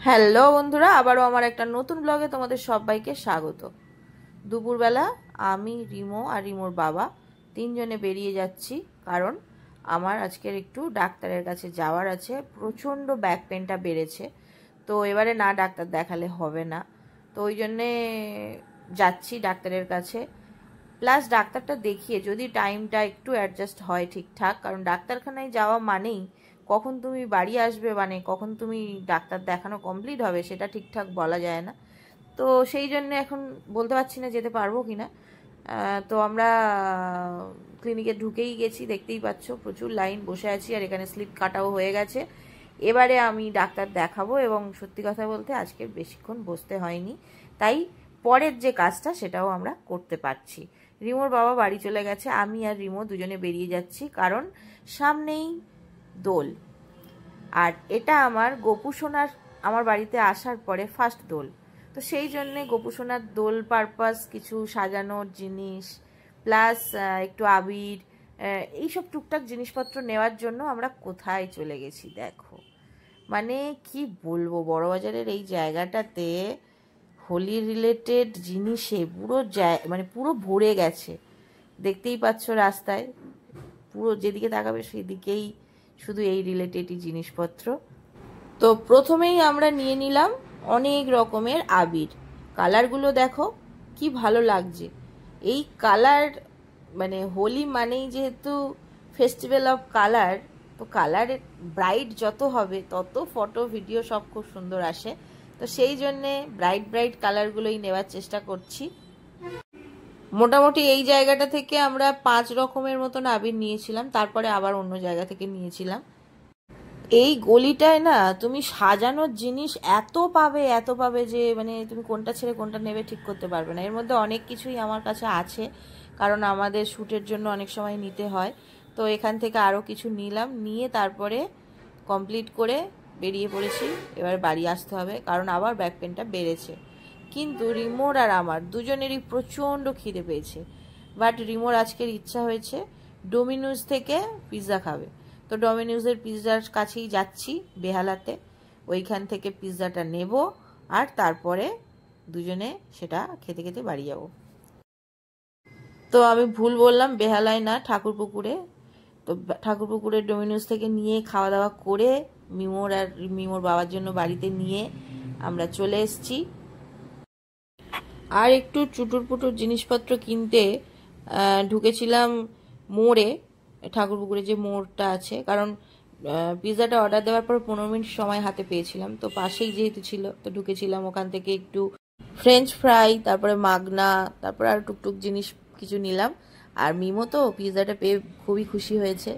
Hello বন্ধুরা, আবারও আমার একটা নতুন ব্লগে তোমাদের সবাইকে স্বাগত। দুপুরবেলা আমি, রিমো আর রিমোর বাবা তিনজনে বেরিয়ে যাচ্ছি, কারণ আমার আজকের একটু ডাক্তারের কাছে যাওয়ার আছে। প্রচণ্ড ব্যাক পেনটা বেড়েছে, তো এবারে না ডাক্তার দেখালে হবে না, তো ওই জন্যে যাচ্ছি ডাক্তারের কাছে। প্লাস ডাক্তারটা দেখিয়ে যদি টাইমটা একটু অ্যাডজাস্ট হয় ঠিকঠাক, কারণ ডাক্তারখানায় যাওয়া মানেই কখন তুমি বাড়ি আসবে, মানে কখন তুমি ডাক্তার দেখানো কমপ্লিট হবে সেটা ঠিকঠাক বলা যায় না। তো সেই জন্য এখন বলতে পারছি না যেতে পারবো কি না। তো আমরা ক্লিনিকে ঢুকেই গেছি, দেখতেই পাচ্ছ প্রচুর লাইন, বসে আছি, আর এখানে স্লিপ কাটাও হয়ে গেছে। এবারে আমি ডাক্তার দেখাবো, এবং সত্যি কথা বলতে আজকে বেশিক্ষণ বসতে হয়নি, তাই পরের যে কাজটা সেটাও আমরা করতে পারছি। রিমোর বাবা বাড়ি চলে গেছে, আমি আর রিমো দুজনে বেরিয়ে যাচ্ছি, কারণ সামনেই দোল। আর এটা আমার গোপু সোনার আমার বাড়িতে আসার পরে ফার্স্ট দোল, তো সেই জন্যে গোপু সোনার দোল পারপাস কিছু সাজানোর জিনিস, প্লাস একটু আবির, এইসব টুকটাক জিনিসপত্র নেওয়ার জন্য আমরা কোথায় চলে গেছি দেখো। মানে কি বলবো, বড়বাজারের এই জায়গাটাতে হোলি রিলেটেড জিনিসে পুরো মানে পুরো ভরে গেছে। দেখতেই পাচ্ছ রাস্তায় পুরো যেদিকে তাকাবে সেদিকেই শুধু এই রিলেটেডই জিনিসপত্র। তো প্রথমেই আমরা নিয়ে নিলাম অনেক রকমের আবির। কালারগুলো দেখো কি ভালো লাগছে। এই কালার মানে হোলি মানেই যেহেতু ফেস্টিভ্যাল অফ কালার, তো কালার ব্রাইট যত হবে তত ফটো ভিডিও সব খুব সুন্দর আসে। তো সেই জন্যে ব্রাইট ব্রাইট কালারগুলোই নেওয়ার চেষ্টা করছি। মোটামুটি এই জায়গাটা থেকে আমরা 5 রকমের মতন আবির নিয়েছিলাম, তারপরে আবার অন্য জায়গা থেকে নিয়েছিলাম। এই গলিটায় না তুমি সাজানোর জিনিস এত পাবে যে মানে তুমি কোনটা ছেড়ে কোনটা নেবে ঠিক করতে পারবে না। এর মধ্যে অনেক কিছুই আমার কাছে আছে, কারণ আমাদের শ্যুটের জন্য অনেক সময় নিতে হয়। তো এখান থেকে আরও কিছু নিলাম, নিয়ে তারপরে কমপ্লিট করে বেরিয়ে পড়েছি। এবার বাড়ি আসতে হবে, কারণ আবার ব্যাক পেনটা বেড়েছে। কিন্তু রিমোর আর আমার দুজনেরই প্রচণ্ড খিদে পেয়েছে, বাট রিমোর আজকের ইচ্ছা হয়েছে ডোমিনোজ থেকে পিৎজা খাবে। তো ডমিনোজের পিৎজার কাছেই যাচ্ছি বেহালাতে, ওইখান থেকে পিৎজাটা নেব, আর তারপরে দুজনে সেটা খেতে খেতে বাড়ি যাব। তো আমি ভুল বললাম, বেহালায় না, ঠাকুরপুকুরে। তো ঠাকুরপুকুরের ডমিনোজ থেকে নিয়ে খাওয়া দাওয়া করে মিমোর বাবার জন্য বাড়িতে নিয়ে আমরা চলে এসেছি। আর একটু চুটুর পুটুর জিনিসপত্র কিনতে ঢুকেছিলাম মোড়ে, ঠাকুরপুকুরে যে মোড়টা আছে, কারণ পিৎজাটা অর্ডার দেওয়ার পর 15 মিনিট সময় হাতে পেয়েছিলাম, তো পাশেই যেহেতু ছিল তো ঢুকেছিলাম। ওখান থেকে একটু ফ্রেঞ্চ ফ্রাই, তারপরে মাগনা, তারপরে আর টুকটুক জিনিস কিছু নিলাম। আর মিমো তো পিৎজাটা পেয়ে খুবই খুশি হয়েছে,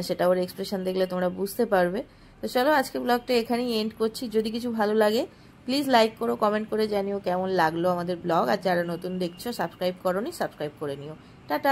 সেটা ওর এক্সপ্রেশন দেখলে তোমরা বুঝতে পারবে। তো চলো আজকে ব্লগটা এখানেই এন্ড করছি। যদি কিছু ভালো লাগে প্লিজ লাইক করো, কমেন্ট করে জানিও কেমন লাগলো আমাদের ব্লগ। আর যারা নতুন দেখছো সাবস্ক্রাইব করোনি, সাবস্ক্রাইব করে নিও। টাটা।